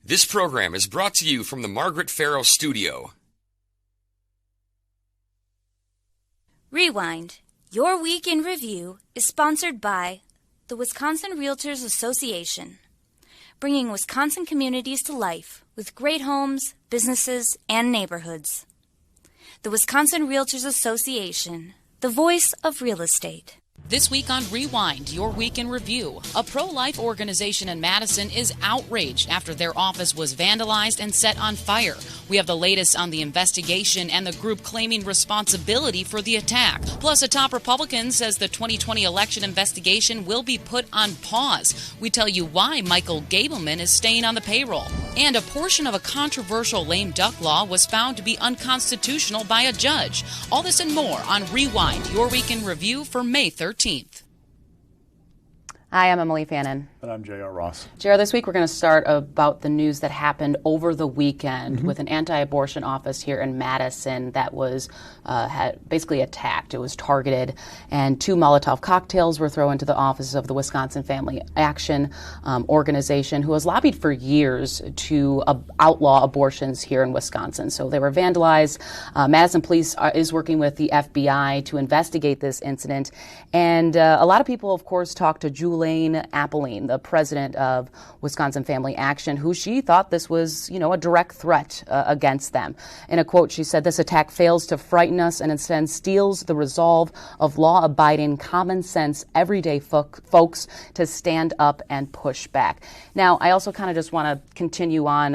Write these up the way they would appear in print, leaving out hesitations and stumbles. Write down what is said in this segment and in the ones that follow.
This program is brought to you from the Margaret Farrow Studio. Rewind. Your Week in Review is sponsored by the Wisconsin Realtors Association, bringing Wisconsin communities to life with great homes, businesses, and neighborhoods. The Wisconsin Realtors Association, the voice of real estate. This week on Rewind, Your Week in Review, a pro-life organization in Madison is outraged after their office was vandalized and set on fire. We have the latest on the investigation and the group claiming responsibility for the attack. Plus, a top Republican says the 2020 election investigation will be put on pause. We tell you why Michael Gableman is staying on the payroll. And a portion of a controversial lame duck law was found to be unconstitutional by a judge. All this and more on Rewind, Your Week in Review for May 13th. Hi, I'm Emilee Fannon. And I'm J.R. Ross. J.R., this week we're going to start about the news that happened over the weekend with an anti-abortion office here in Madison that was had basically attacked. It was targeted, and 2 Molotov cocktails were thrown into the offices of the Wisconsin Family Action organization, who has lobbied for years to outlaw abortions here in Wisconsin. So they were vandalized. Madison Police is working with the FBI to investigate this incident. And a lot of people, of course, talked to Julie Appeline, the president of Wisconsin Family Action, who she thought this was, a direct threat against them. In a quote, she said, "This attack fails to frighten us and instead steals the resolve of law-abiding, common-sense, everyday folks to stand up and push back." Now, I also kind of just want to continue on,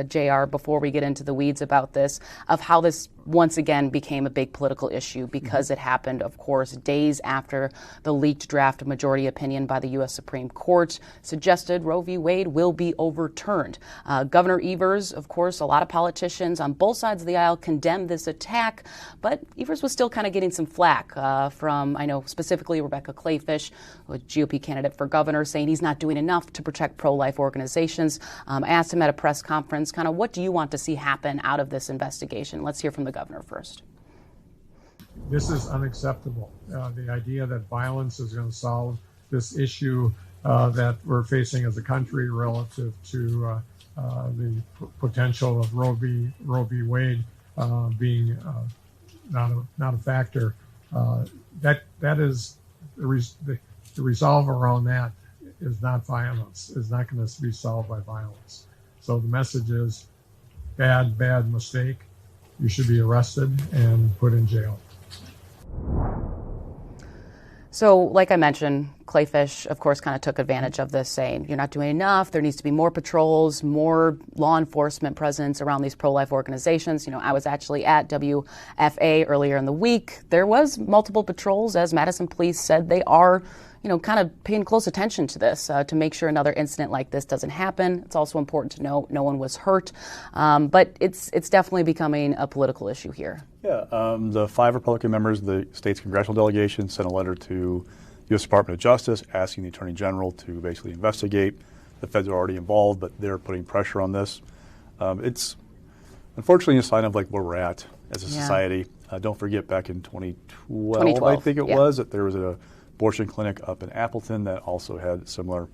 JR, before we get into the weeds about this, of how this once again became a big political issue because it happened, of course, days after the leaked draft of majority opinion by the U.S. Supreme Court suggested Roe v. Wade will be overturned. Governor Evers, of course, a lot of politicians on both sides of the aisle condemned this attack, but Evers was still kind of getting some flack from, I know, specifically Rebecca Clayfish, a GOP candidate for governor, saying he's not doing enough to protect pro-life organizations. I asked him at a press conference, kind of, what do you want to see happen out of this investigation? Let's hear from the governor first. This is unacceptable. The idea that violence is going to solve this issue that we're facing as a country relative to the potential of Roe v. Wade being not a factor. That is the resolve around that is not violence. Is not going to be solved by violence. So the message is bad mistake. You should be arrested and put in jail. So, like I mentioned, Clayfish, of course, kind of took advantage of this, saying you're not doing enough. There needs to be more patrols, more law enforcement presence around these pro-life organizations. I was actually at WFA earlier in the week. There was multiple patrols, as Madison Police said. They are kind of paying close attention to this to make sure another incident like this doesn't happen. It's also important to note no one was hurt, but it's definitely becoming a political issue here. Yeah, the 5 Republican members of the state's congressional delegation sent a letter to U.S. Department of Justice asking the Attorney General to basically investigate. The feds are already involved, but they're putting pressure on this. It's unfortunately a sign of where we're at as a society. Don't forget back in 2012, I think it was, that there was an abortion clinic up in Appleton that also had a similar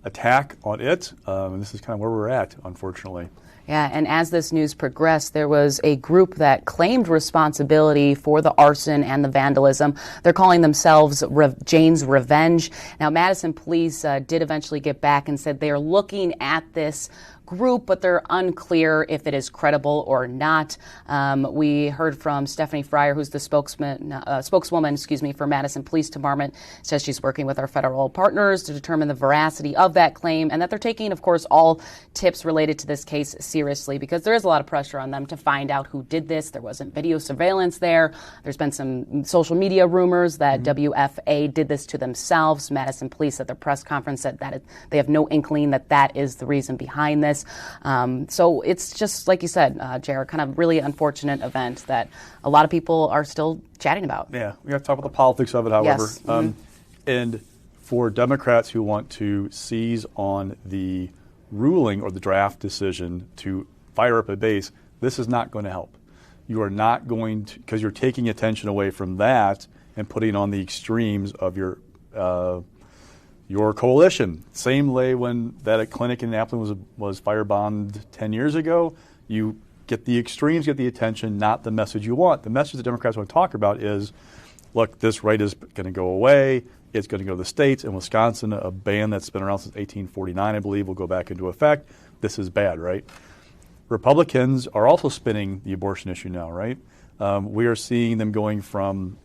attack on it. And this is kind of where we're at, unfortunately. Yeah, and as this news progressed, there was a group that claimed responsibility for the arson and the vandalism. They're calling themselves Jane's Revenge. Now, Madison Police did eventually get back and said they are looking at this group, but they're unclear if it is credible or not. We heard from Stephanie Fryer, who's the spokeswoman, for Madison Police Department, says she's working with our federal partners to determine the veracity of that claim, and that they're taking, of course, all tips related to this case seriously, because there is a lot of pressure on them to find out who did this. There wasn't video surveillance there. There's been some social media rumors that WFA did this to themselves. Madison Police at their press conference said that they have no inkling that that is the reason behind this. So it's just, like you said, Jared, kind of really unfortunate event that a lot of people are still chatting about. Yeah, we have to talk about the politics of it, however. Yes. And for Democrats who want to seize on the ruling or the draft decision to fire up a base, this is not going to help. You are not going to, because you're taking attention away from that and putting on the extremes of your your coalition. Same way when that clinic in Appleton was firebombed 10 years ago. You get the extremes, get the attention, not the message you want. The message the Democrats want to talk about is, look, this right is going to go away. It's going to go to the states. In Wisconsin, a ban that's been around since 1849, I believe, will go back into effect. This is bad, right? Republicans are also spinning the abortion issue now, right? We are seeing them going from,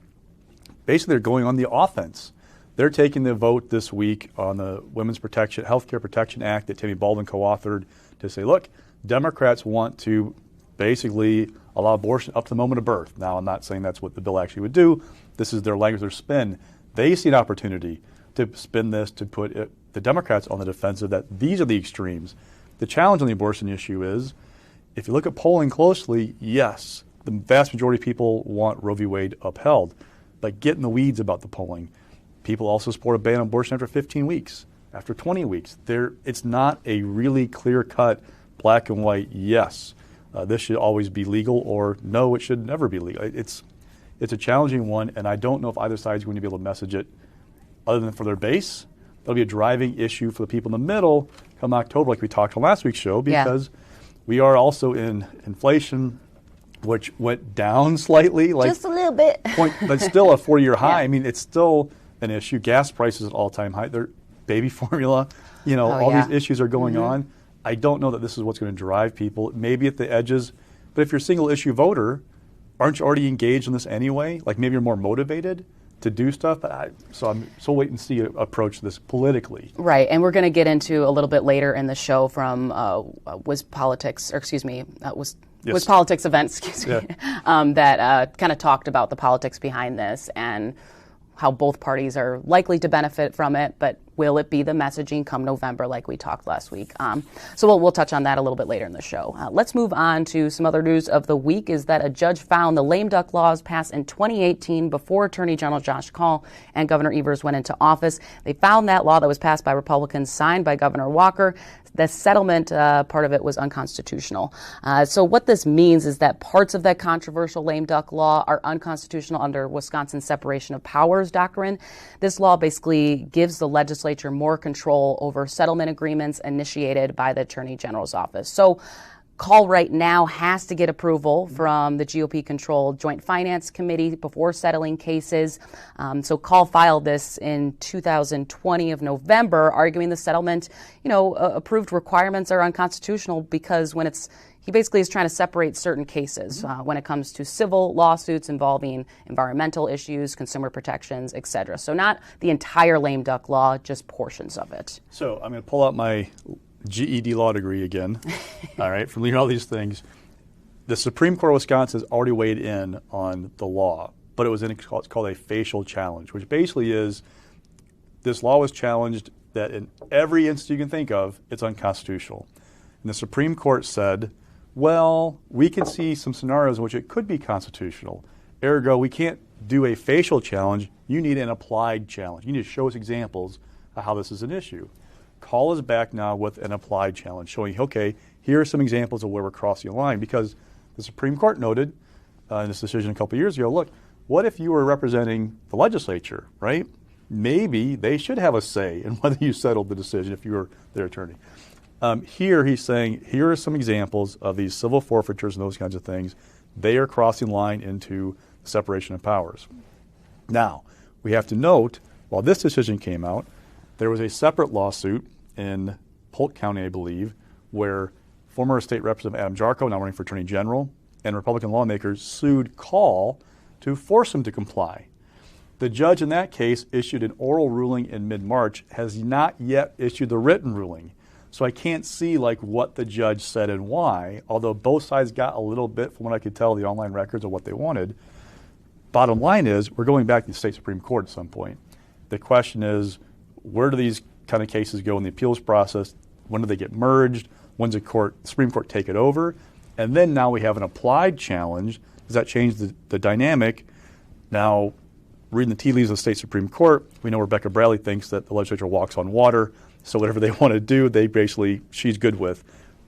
basically they're going on the offense. They're taking the vote this week on the Women's Healthcare Protection Act that Tammy Baldwin co-authored to say, look, Democrats want to basically allow abortion up to the moment of birth. Now, I'm not saying that's what the bill actually would do. This is their language, their spin. They see an opportunity to spin this, to put the Democrats on the defensive, that these are the extremes. The challenge on the abortion issue is, if you look at polling closely, yes, the vast majority of people want Roe v. Wade upheld. But get in the weeds about the polling. People also support a ban on abortion after 15 weeks, after 20 weeks. It's not a really clear-cut, black and white, yes, this should always be legal, or no, it should never be legal. It's a challenging one, and I don't know if either side is going to be able to message it other than for their base. That'll be a driving issue for the people in the middle come October, like we talked on last week's show, because we are also in inflation, which went down slightly. Just a little bit. But still a 4-year high. I mean, it's still an issue. Gas prices at all-time high. Baby formula, all these issues are going on. I don't know that this is what's going to drive people, maybe at the edges. But if you're a single-issue voter, aren't you already engaged in this anyway? Like maybe you're more motivated to do stuff. But so I'm so wait and see approach this politically. Right, and we're going to get into a little bit later in the show from Was Politics event, that kind of talked about the politics behind this and how both parties are likely to benefit from it, but will it be the messaging come November like we talked last week? So we'll touch on that a little bit later in the show. Let's move on to some other news of the week is that a judge found the lame duck laws passed in 2018 before Attorney General Josh Kaul and Governor Evers went into office. They found that law that was passed by Republicans, signed by Governor Walker. The settlement part of it was unconstitutional. So what this means is that parts of that controversial lame duck law are unconstitutional under Wisconsin's separation of powers doctrine. This law basically gives the legislature more control over settlement agreements initiated by the Attorney General's office. So Kaul right now has to get approval from the GOP-controlled Joint Finance Committee before settling cases. So Kaul filed this in 2020 of November, arguing the settlement, approved requirements are unconstitutional because he basically is trying to separate certain cases when it comes to civil lawsuits involving environmental issues, consumer protections, et cetera. So not the entire lame duck law, just portions of it. So I'm going to pull out my GED law degree again, all right, from learning all these things. The Supreme Court of Wisconsin has already weighed in on the law, but it's called a facial challenge, which basically is this law was challenged that in every instance you can think of, it's unconstitutional. And the Supreme Court said, well, we can see some scenarios in which it could be constitutional. Ergo, we can't do a facial challenge. You need an applied challenge. You need to show us examples of how this is an issue. Kaul is back now with an applied challenge, showing, okay, here are some examples of where we're crossing a line, because the Supreme Court noted in this decision a couple of years ago, look, what if you were representing the legislature, right? Maybe they should have a say in whether you settled the decision if you were their attorney. Here he's saying, here are some examples of these civil forfeitures and those kinds of things. They are crossing line into the separation of powers. Now, we have to note, while this decision came out, there was a separate lawsuit in Polk County, I believe, where former state representative Adam Jarko, now running for attorney general, and Republican lawmakers sued Kaul to force him to comply. The judge in that case issued an oral ruling in mid-March, has not yet issued the written ruling. So I can't see what the judge said and why, although both sides got a little bit, from what I could tell, the online records of what they wanted. Bottom line is, we're going back to the state Supreme Court at some point. The question is, where do these kind of cases go in the appeals process? When do they get merged? When does the Supreme Court take it over? And then now we have an applied challenge. Does that change the dynamic? Now, reading the tea leaves of the state Supreme Court, we know Rebecca Bradley thinks that the legislature walks on water. So whatever they want to do, she's good with.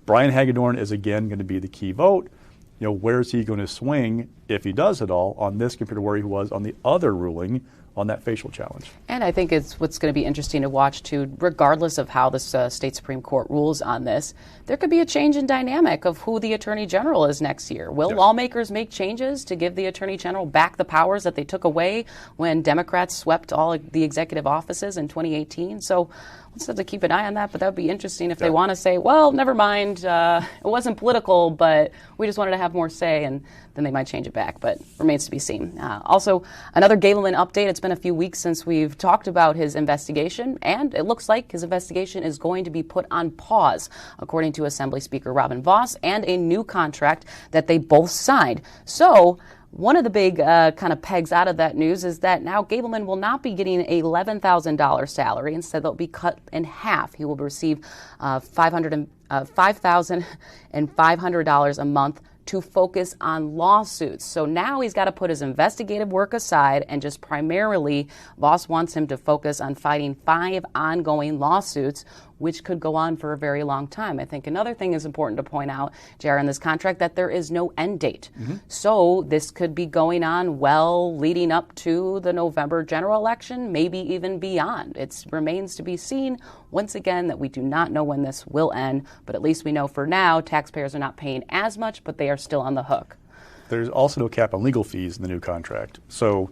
Brian Hagedorn is again going to be the key vote. Where is he going to swing, if he does at all, on this compared to where he was on the other ruling on that facial challenge. And I think it's what's going to be interesting to watch, too, regardless of how this state Supreme Court rules on this, there could be a change in dynamic of who the Attorney General is next year. Will lawmakers make changes to give the Attorney General back the powers that they took away when Democrats swept all the executive offices in 2018? So let's have to keep an eye on that, but that would be interesting if they want to say, well, never mind, it wasn't political, but we just wanted to have more say, and then they might change it back, but remains to be seen. Also, another Gableman update. It's been a few weeks since we've talked about his investigation, and it looks like his investigation is going to be put on pause, according to Assembly Speaker Robin Vos, and a new contract that they both signed. So one of the big kind of pegs out of that news is that now Gableman will not be getting a $11,000 salary. Instead, they'll be cut in half. He will receive $5,500 a month to focus on lawsuits. So now he's got to put his investigative work aside and just primarily, Voss wants him to focus on fighting 5 ongoing lawsuits, which could go on for a very long time. I think another thing is important to point out, JR, in this contract, that there is no end date. So this could be going on well leading up to the November general election, maybe even beyond. It remains to be seen, once again, that we do not know when this will end, but at least we know for now taxpayers are not paying as much, but they are still on the hook. There's also no cap on legal fees in the new contract. So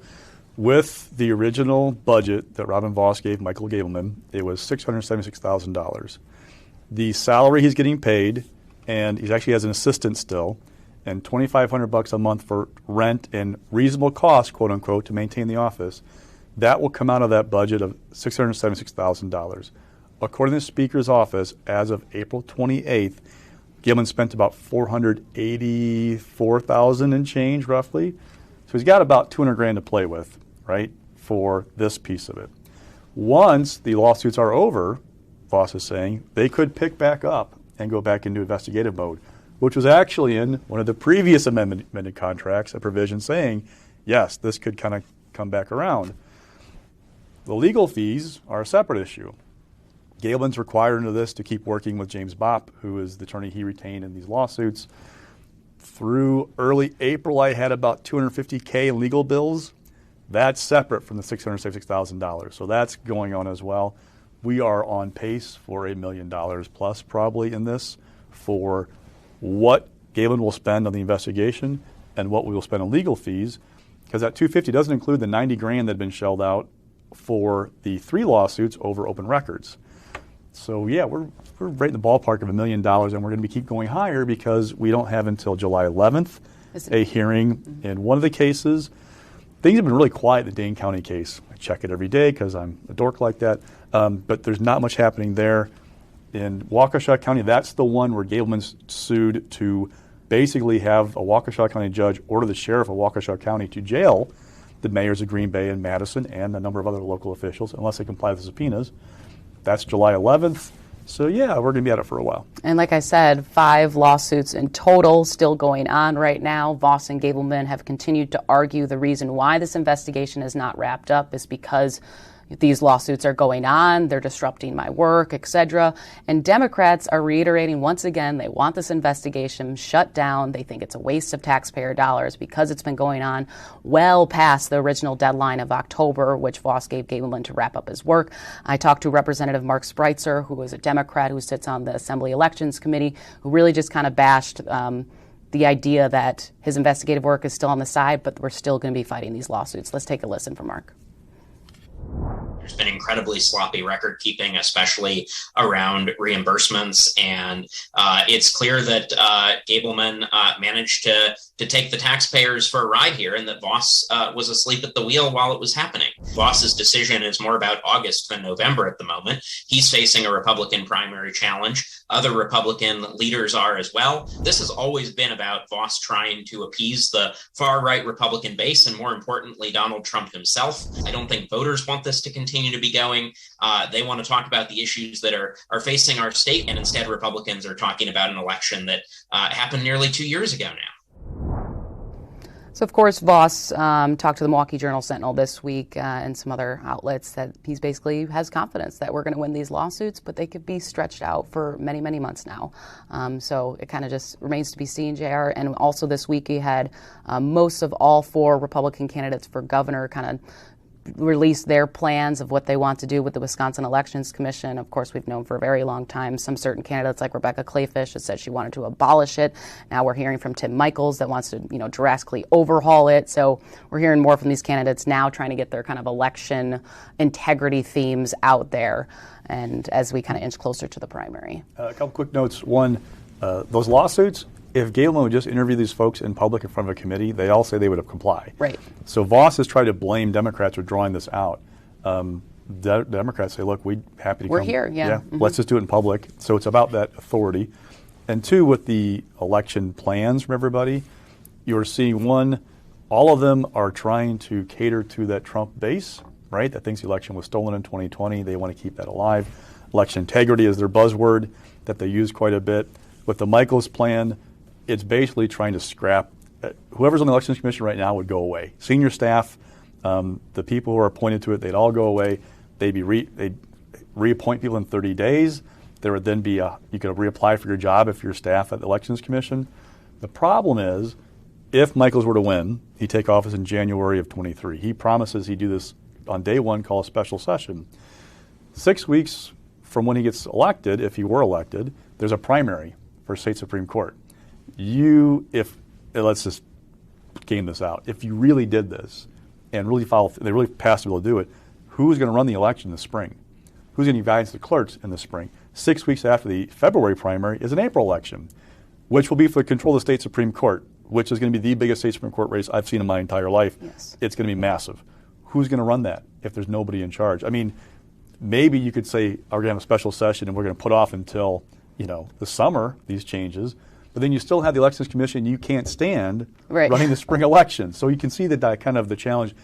with the original budget that Robin Vos gave Michael Gableman, it was $676,000. The salary he's getting paid, and he actually has an assistant still, and $2,500 a month for rent and reasonable cost, quote unquote, to maintain the office, that will come out of that budget of $676,000. According to the Speaker's office, as of April 28th, Gableman spent about $484,000 and change, roughly. So he's got about $200,000 to play with, right, for this piece of it. Once the lawsuits are over, Voss is saying, they could pick back up and go back into investigative mode, which was actually in one of the previous amended contracts, a provision saying, yes, this could kind of come back around. The legal fees are a separate issue. Gableman's required under this to keep working with James Bopp, who is the attorney he retained in these lawsuits. Through early April, I had about $250K in legal bills. That's separate from the $676,000. So that's going on as well. We are on pace for $1 million plus probably in this for what Gableman will spend on the investigation and what we will spend on legal fees, because that $250 doesn't include the $90,000 that had been shelled out for the 3 lawsuits over open records. So yeah, we're right in the ballpark of $1 million, and we're going to keep going higher because we don't have until July 11th a hearing in one of the cases. Things have been really quiet in the Dane County case. I check it every day because I'm a dork like that, but there's not much happening there. In Waukesha County, that's the one where Gableman's sued to basically have a Waukesha County judge order the sheriff of Waukesha County to jail the mayors of Green Bay and Madison and a number of other local officials unless they comply with the subpoenas. That's July 11th. So, yeah, we're going to be at it for a while. And like I said, 5 lawsuits in total still going on right now. Voss and Gableman have continued to argue the reason why this investigation is not wrapped up is because these lawsuits are going on, they're disrupting my work, etc. And Democrats are reiterating once again they want this investigation shut down. They think it's a waste of taxpayer dollars because it's been going on well past the original deadline of October, which Voss gave Gableman to wrap up his work. I talked to Representative Mark Spreitzer, who is a Democrat who sits on the Assembly Elections Committee, who really just kind of bashed the idea that his investigative work is still on the side, but we're still going to be fighting these lawsuits. Let's take a listen from Mark. There's been incredibly sloppy record keeping, especially around reimbursements. And it's clear that Gableman managed to take the taxpayers for a ride here, and that Voss was asleep at the wheel while it was happening. Voss's decision is more about August than November at the moment. He's facing a Republican primary challenge. Other Republican leaders are as well. This has always been about Voss trying to appease the far-right Republican base, and more importantly, Donald Trump himself. I don't think voters want this to continue to be going. They want to talk about the issues that are facing our state, and instead Republicans are talking about an election that happened nearly 2 years ago now. So, of course, Voss talked to the Milwaukee Journal-Sentinel this week and some other outlets that he's basically has confidence that we're going to win these lawsuits, but they could be stretched out for many, many months now. So it kind of just remains to be seen, JR. And also this week he had most of all 4 Republican candidates for governor kind of released their plans of what they want to do with the Wisconsin Elections Commission. Of course, we've known for a very long time some certain candidates like Rebecca Clayfish has said she wanted to abolish it. Now we're hearing from Tim Michels that wants to, drastically overhaul it. So we're hearing more from these candidates now trying to get their kind of election integrity themes out there. And as we kind of inch closer to the primary. A couple quick notes. One, those lawsuits, if Gableman would just interview these folks in public in front of a committee, they all say they would have complied. Right. So Voss has tried to blame Democrats for drawing this out. Democrats say, look, we're happy to We're come. here, yeah. Mm-hmm. Let's just do it in public. So it's about that authority. And two, with the election plans from everybody, you're seeing one, all of them are trying to cater to that Trump base, right, that thinks the election was stolen in 2020. They want to keep that alive. Election integrity is their buzzword that they use quite a bit. With the Michels plan, it's basically trying to scrap whoever's on the Elections Commission right now would go away. Senior staff, the people who are appointed to it, they'd all go away. They'd reappoint people in 30 days. There would then be you could reapply for your job if you're staff at the Elections Commission. The problem is, if Michels were to win, he'd take office in January of 23. He promises he'd do this on day one, call a special session. 6 weeks from when he gets elected, if he were elected, there's a primary for state Supreme Court. Let's just game this out. If you really did this and they really passed a bill to do it, who's going to run the election in the spring? Who's going to evaluate the clerks in the spring? 6 weeks after the February primary is an April election, which will be for control of the state Supreme Court, which is going to be the biggest state Supreme Court race I've seen in my entire life. Yes. It's going to be massive. Who's going to run that if there's nobody in charge? I mean, maybe you could say, we're going to have a special session and we're going to put off until the summer these changes, but then you still have the Elections Commission you can't stand running the spring election. So you can see that kind of the challenge.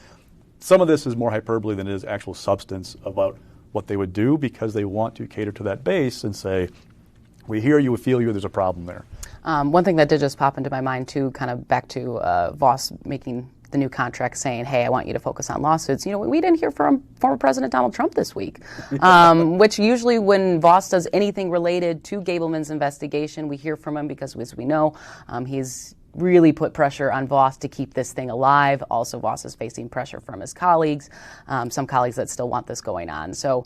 Some of this is more hyperbole than it is actual substance about what they would do, because they want to cater to that base and say, we hear you, we feel you, there's a problem there. One thing that did just pop into my mind too, kind of back to Voss making the new contract saying, hey, I want you to focus on lawsuits. We didn't hear from former President Donald Trump this week, which usually when Voss does anything related to Gableman's investigation, we hear from him because, as we know, he's really put pressure on Voss to keep this thing alive. Also, Voss is facing pressure from his colleagues, some colleagues that still want this going on. So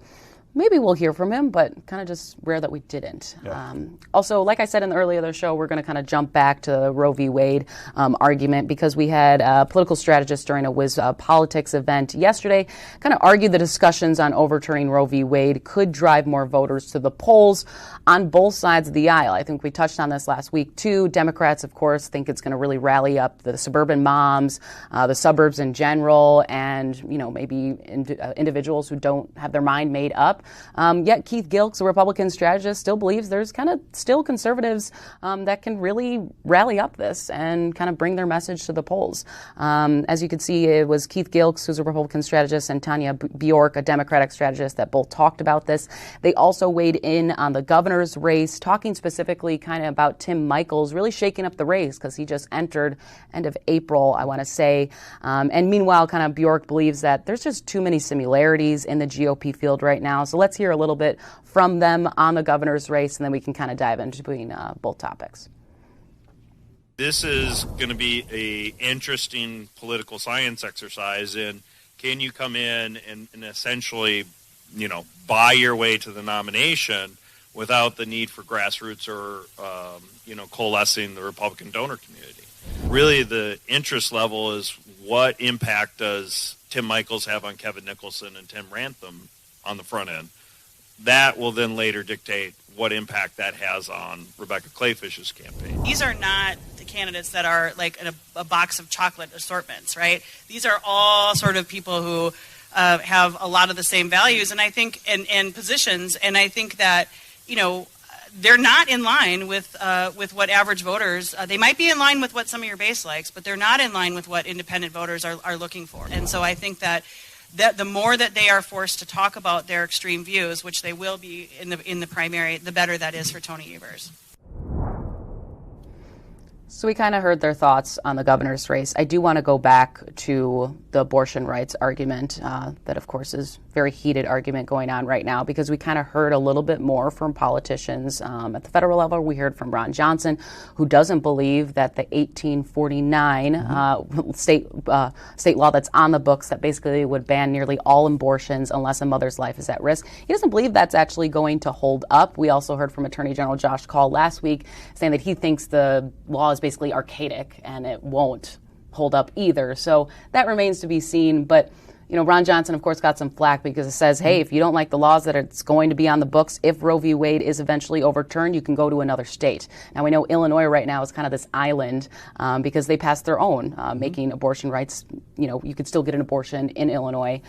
maybe we'll hear from him, but kind of just rare that we didn't. Yeah. Also, like I said in the earlier of the show, we're going to kind of jump back to the Roe v. Wade argument, because we had a political strategist during a Wiz Politics event yesterday kind of argued the discussions on overturning Roe v. Wade could drive more voters to the polls on both sides of the aisle. I think we touched on this last week, too. Democrats, of course, think it's going to really rally up the suburban moms, the suburbs in general, and, maybe individuals who don't have their mind made up. Yet Keith Gilkes, a Republican strategist, still believes there's kind of still conservatives that can really rally up this and kind of bring their message to the polls. As you can see, it was Keith Gilkes, who's a Republican strategist, and Tanya Bjork, a Democratic strategist, that both talked about this. They also weighed in on the governor's race, talking specifically kind of about Tim Michels really shaking up the race because he just entered end of April, I want to say. And meanwhile, kind of Bjork believes that there's just too many similarities in the GOP field right now. So let's hear a little bit from them on the governor's race, and then we can kind of dive into between both topics. This is going to be an interesting political science exercise in, can you come in and essentially, buy your way to the nomination without the need for grassroots or, coalescing the Republican donor community. Really, the interest level is what impact does Tim Michels have on Kevin Nicholson and Tim Rantham on the front end. That will then later dictate what impact that has on Rebecca Clayfish's campaign. These are not the candidates that are like in a box of chocolate assortments, right? These are all sort of people who have a lot of the same values, and I think, and positions, and I think that, they're not in line with what average voters, they might be in line with what some of your base likes, but they're not in line with what independent voters are looking for. And so I think that the more that they are forced to talk about their extreme views, which they will be in the primary, the better that is for Tony Evers. So we kind of heard their thoughts on the governor's race. I do want to go back to the abortion rights argument that, of course, is a very heated argument going on right now, because we kind of heard a little bit more from politicians at the federal level. We heard from Ron Johnson, who doesn't believe that the 1849 state law that's on the books that basically would ban nearly all abortions unless a mother's life is at risk. He doesn't believe that's actually going to hold up. We also heard from Attorney General Josh Call last week saying that he thinks the law is basically archaic and it won't hold up either. So that remains to be seen. But, you know, Ron Johnson, of course, got some flack because it says, hey, if you don't like the laws that it's going to be on the books, if Roe v. Wade is eventually overturned, you can go to another state. Now, we know Illinois right now is kind of this island because they passed their own, making abortion rights, you know, you could still get an abortion in Illinois.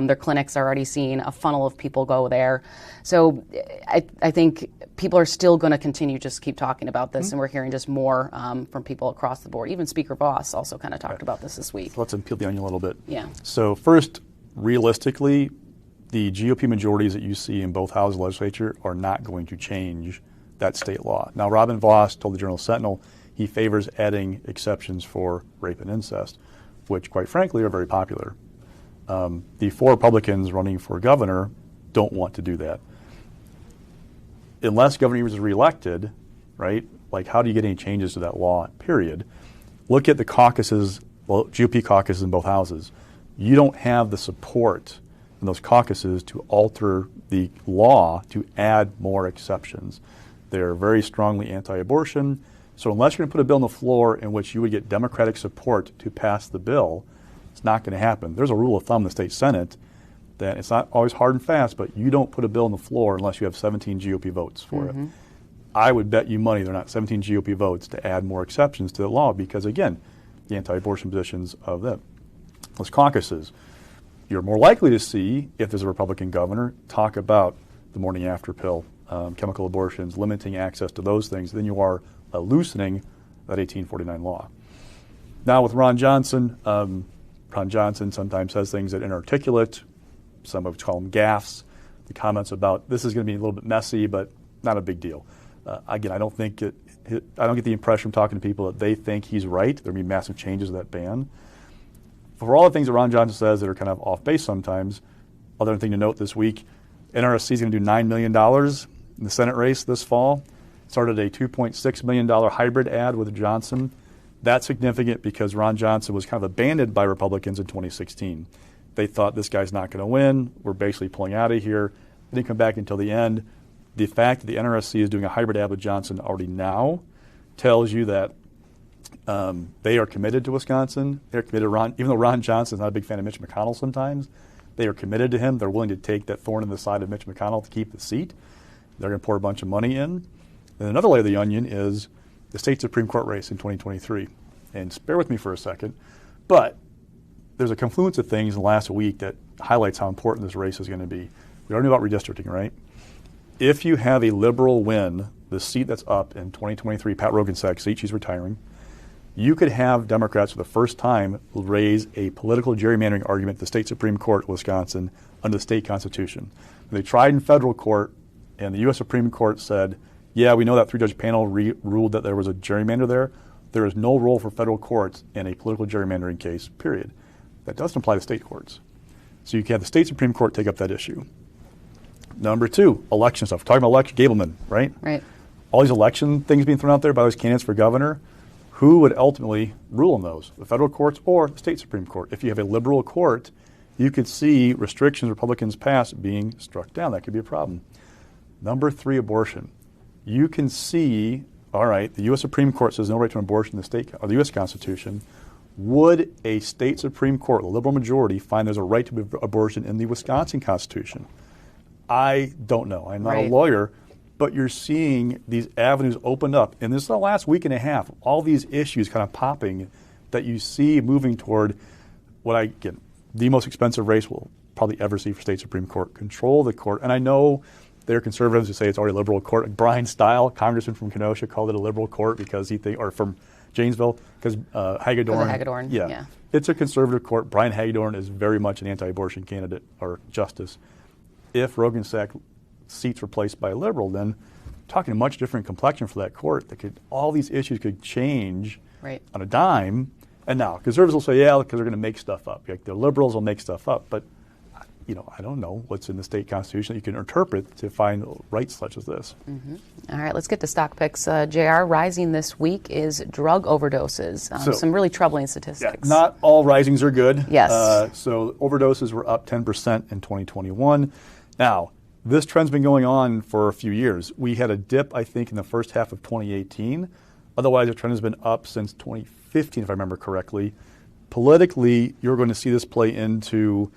Their clinics are already seeing a funnel of people go there. So I think people are still going to continue just keep talking about this, and we're hearing just more from people across the board. Even Speaker Voss also kind of talked about this week. So let's peel the onion a little bit. Yeah. So first, realistically, the GOP majorities that you see in both houses of the legislature are not going to change that state law. Now, Robin Voss told the Journal-Sentinel he favors adding exceptions for rape and incest, which, quite frankly, are very popular. The 4 Republicans running for governor don't want to do that. Unless Governor Evers is reelected, right, like how do you get any changes to that law, period? Look at the caucuses, well, GOP caucuses in both houses. You don't have the support in those caucuses to alter the law to add more exceptions. They're very strongly anti-abortion. So unless you're going to put a bill on the floor in which you would get Democratic support to pass the bill, it's not going to happen. There's a rule of thumb in the state Senate that it's not always hard and fast, but you don't put a bill on the floor unless you have 17 GOP votes for it. I would bet you money there are not 17 GOP votes to add more exceptions to the law because, again, the anti-abortion positions of those caucuses. You're more likely to see, if there's a Republican governor, talk about the morning after pill, chemical abortions, limiting access to those things, than you are loosening that 1849 law. Now with Ron Johnson sometimes says things that are inarticulate. Some would call them gaffes. The comments about this is going to be a little bit messy, but not a big deal. Again, I don't get the impression from talking to people that they think he's right. There'll be massive changes to that ban. For all the things that Ron Johnson says that are kind of off base sometimes, other thing to note this week, NRSC is going to do $9 million in the Senate race this fall. Started a $2.6 million hybrid ad with Johnson. That's significant because Ron Johnson was kind of abandoned by Republicans in 2016. They thought this guy's not going to win. We're basically pulling out of here. They didn't come back until the end. The fact that the NRSC is doing a hybrid ad with Johnson already now tells you that they are committed to Wisconsin. They're committed to Ron, even though Ron Johnson's not a big fan of Mitch McConnell sometimes. They are committed to him. They're willing to take that thorn in the side of Mitch McConnell to keep the seat. They're going to pour a bunch of money in. And another layer of the onion is the state Supreme Court race in 2023. And bear with me for a second, but there's a confluence of things in the last week that highlights how important this race is going to be. We already knew about redistricting, right? If you have a liberal win, the seat that's up in 2023, Pat Rogensack's seat, she's retiring, you could have Democrats for the first time raise a political gerrymandering argument at the state Supreme Court of Wisconsin under the state constitution. They tried in federal court, and the U.S. Supreme Court said, yeah, we know that 3-judge panel ruled that there was a gerrymander there. There is no role for federal courts in a political gerrymandering case, period. That doesn't apply to state courts. So you can have the state Supreme Court take up that issue. Number 2, election stuff. We're talking about election, Gableman, right? Right. All these election things being thrown out there by those candidates for governor, who would ultimately rule on those? The federal courts or the state Supreme Court? If you have a liberal court, you could see restrictions Republicans pass being struck down. That could be a problem. Number 3, abortion. You can see, all right, the U.S. Supreme Court says no right to an abortion in the state or the U.S. Constitution. Would a state Supreme Court, a liberal majority, find there's a right to abortion in the Wisconsin Constitution? I don't know. I'm not a lawyer, but you're seeing these avenues opened up. And this is the last week and a half, all these issues kind of popping that you see moving toward what I get the most expensive race we'll probably ever see for state Supreme Court. Control the court. And I know there are conservatives who say it's already a liberal court. Like Brian Stile, congressman from Kenosha, called it a liberal court because or from Janesville, because Hagedorn. Yeah. It's a conservative court. Brian Hagedorn is very much an anti-abortion candidate or justice. If Rogensack seat's replaced by a liberal, then talking a much different complexion for that court. All these issues could change on a dime. And now conservatives will say, yeah, because they're going to make stuff up. Like the liberals will make stuff up, but I don't know what's in the state constitution that you can interpret to find rights such as this. Mm-hmm. All right, let's get to stock picks. JR, rising this week is drug overdoses. Some really troubling statistics. Yeah, not all risings are good. Yes. So overdoses were up 10% in 2021. Now, this trend's been going on for a few years. We had a dip, I think, in the first half of 2018. Otherwise, the trend has been up since 2015, if I remember correctly. Politically, you're going to see this play into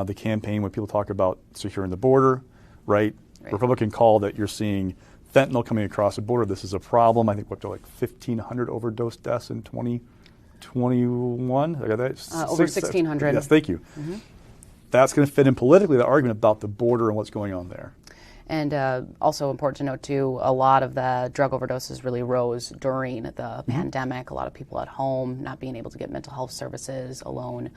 the campaign when people talk about securing the border, right? Republican call that you're seeing fentanyl coming across the border. This is a problem. I think we're up to like 1,500 overdose deaths in 2021. I got that? Over 1,600. Yes, thank you. Mm-hmm. That's going to fit in politically, the argument about the border and what's going on there. And also important to note, too, a lot of the drug overdoses really rose during the pandemic. A lot of people at home not being able to get mental health services alone.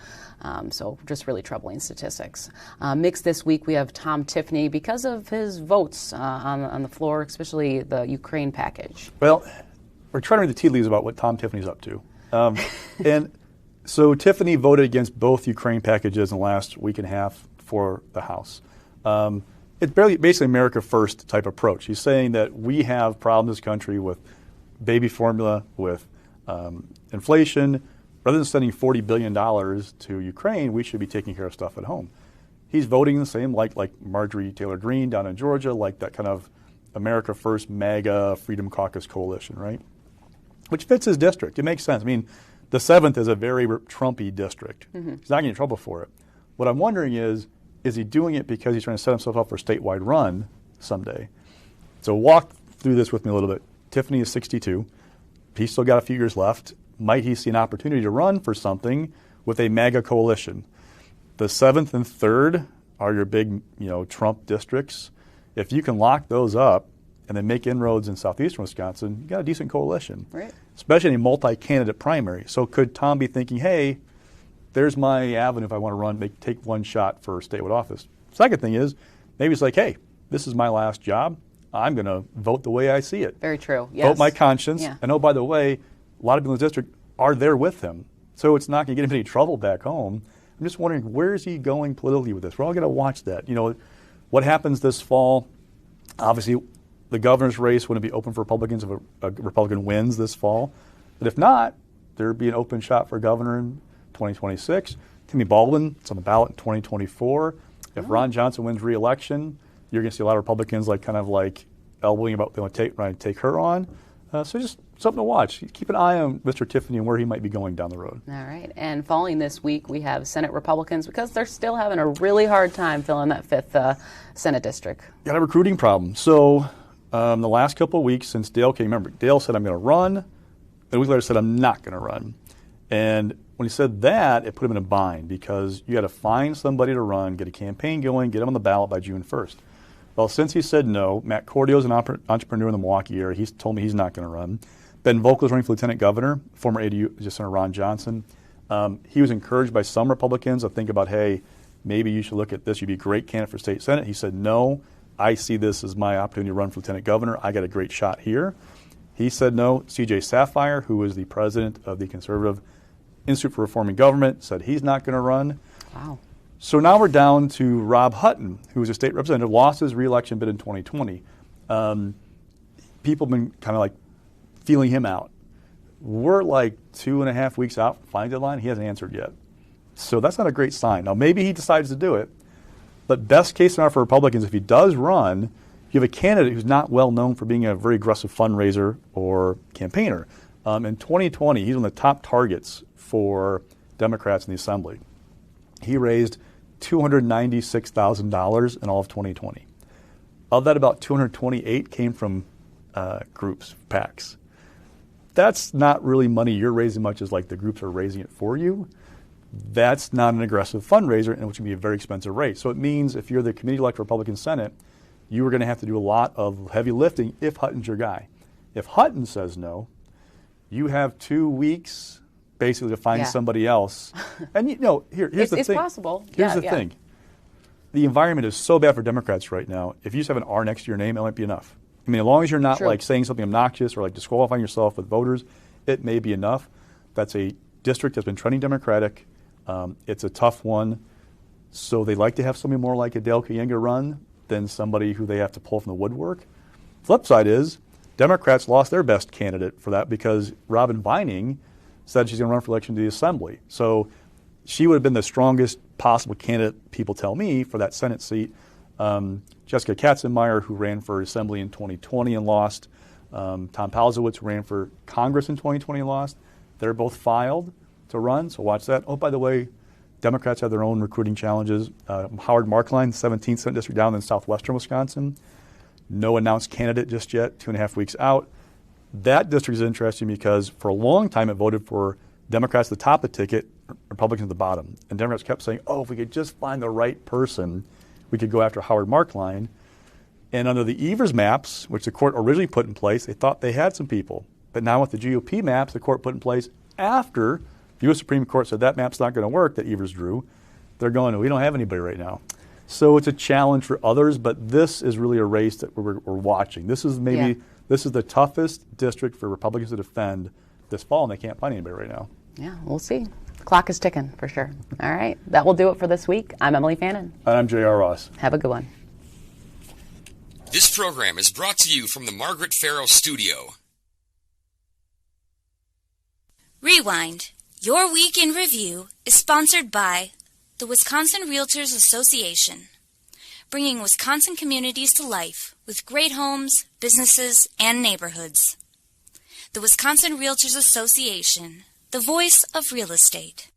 So just really troubling statistics. Mixed this week, we have Tom Tiffany because of his votes on the floor, especially the Ukraine package. Well, we're trying to read the tea leaves about what Tom Tiffany's up to. And so Tiffany voted against both Ukraine packages in the last week and a half for the House. It's basically America First type approach. He's saying that we have problems in this country with baby formula, with inflation. Rather than sending $40 billion to Ukraine, we should be taking care of stuff at home. He's voting the same like Marjorie Taylor Greene down in Georgia, like that kind of America First MAGA Freedom Caucus coalition, right? Which fits his district. It makes sense. I mean, the 7th is a very Trumpy district. Mm-hmm. He's not getting in trouble for it. What I'm wondering is he doing it because he's trying to set himself up for a statewide run someday? So walk through this with me a little bit. Tiffany is 62. He's still got a few years left. Might he see an opportunity to run for something with a MAGA coalition? The 7th and 3rd are your big, Trump districts. If you can lock those up and then make inroads in southeastern Wisconsin, you got a decent coalition, right? Especially in a multi-candidate primary. So could Tom be thinking, hey, there's my avenue if I want to run, take one shot for statewide office? Second thing is, maybe it's like, hey, this is my last job. I'm going to vote the way I see it. Very true, yes. Vote my conscience. Yeah. And oh, by the way, a lot of people in the district are there with him. So it's not going to get him in any trouble back home. I'm just wondering, where is he going politically with this? We're all going to watch that. What happens this fall? Obviously, the governor's race wouldn't be open for Republicans if a Republican wins this fall. But if not, there'd be an open shot for governor in 2026. Timmy Baldwin, it's on the ballot in 2024. If Ron Johnson wins re-election, you're going to see a lot of Republicans elbowing about they want to take her on. So just something to watch. Keep an eye on Mr. Tiffany and where he might be going down the road. All right. And following this week, we have Senate Republicans because they're still having a really hard time filling that 5th Senate district. Got a recruiting problem. So the last couple of weeks since Dale came, remember, Dale said, I'm going to run. And a week later said, I'm not going to run. And when he said that, it put him in a bind because you got to find somebody to run, get a campaign going, get him on the ballot by June 1st. Well, since he said no, Matt Cordio's an entrepreneur in the Milwaukee area. He's told me he's not going to run. Ben Vogel's running for lieutenant governor, former ADU Senator Ron Johnson. He was encouraged by some Republicans to think about, hey, maybe you should look at this. You'd be a great candidate for state senate. He said, no, I see this as my opportunity to run for lieutenant governor. I got a great shot here. He said no. C.J. Sapphire, who is the president of the Conservative Institute for Reforming Government, said he's not going to run. Wow. So now we're down to Rob Hutton, who was a state representative, lost his re-election bid in 2020. People have been kind of feeling him out. We're 2.5 weeks out from filing deadline. He hasn't answered yet. So that's not a great sign. Now, maybe he decides to do it. But best case scenario for Republicans, if he does run, you have a candidate who's not well known for being a very aggressive fundraiser or campaigner. In 2020, he's one of the top targets for Democrats in the Assembly. He raised $296,000 in all of 2020. Of that, about 228 came from groups, PACs. That's not really money you're raising much as the groups are raising it for you. That's not an aggressive fundraiser, and which can be a very expensive race. So it means if you're the committee-elected Republican Senate, you are going to have to do a lot of heavy lifting if Hutton's your guy. If Hutton says no, you have 2 weeks basically to find somebody else. And here's the thing. It's possible. Here's the thing. The environment is so bad for Democrats right now. If you just have an R next to your name, it might be enough. I mean, as long as you're not True. like saying something obnoxious or like disqualifying yourself with voters, it may be enough. That's a district that's been trending Democratic. It's a tough one. So they like to have somebody more like Adele Kayinga run than somebody who they have to pull from the woodwork. Flip side is Democrats lost their best candidate for that because Robin Vining said she's going to run for election to the Assembly. So she would have been the strongest possible candidate, people tell me, for that Senate seat. Jessica Katzenmeier, who ran for Assembly in 2020 and lost. Tom Palzowitz, who ran for Congress in 2020 and lost. They're both filed to run, so watch that. Oh, by the way, Democrats have their own recruiting challenges. Howard Markline, 17th Senate District down in southwestern Wisconsin. No announced candidate just yet, 2.5 weeks out. That district is interesting because for a long time it voted for Democrats at the top of the ticket, Republicans at the bottom. And Democrats kept saying, oh, if we could just find the right person, we could go after Howard Markline. And under the Evers maps, which the court originally put in place, they thought they had some people. But now with the GOP maps the court put in place after the U.S. Supreme Court said that map's not going to work that Evers drew, they're going, we don't have anybody right now. So it's a challenge for others, but this is really a race that we're watching. This is this is the toughest district for Republicans to defend this fall, and they can't find anybody right now. Yeah, we'll see. The clock is ticking for sure. All right, that will do it for this week. I'm Emilee Fannon. And I'm J.R. Ross. Have a good one. This program is brought to you from the Margaret Farrow Studio. Rewind. Your Week in Review is sponsored by the Wisconsin Realtors Association, bringing Wisconsin communities to life with great homes, businesses, and neighborhoods. The Wisconsin Realtors Association, the voice of real estate.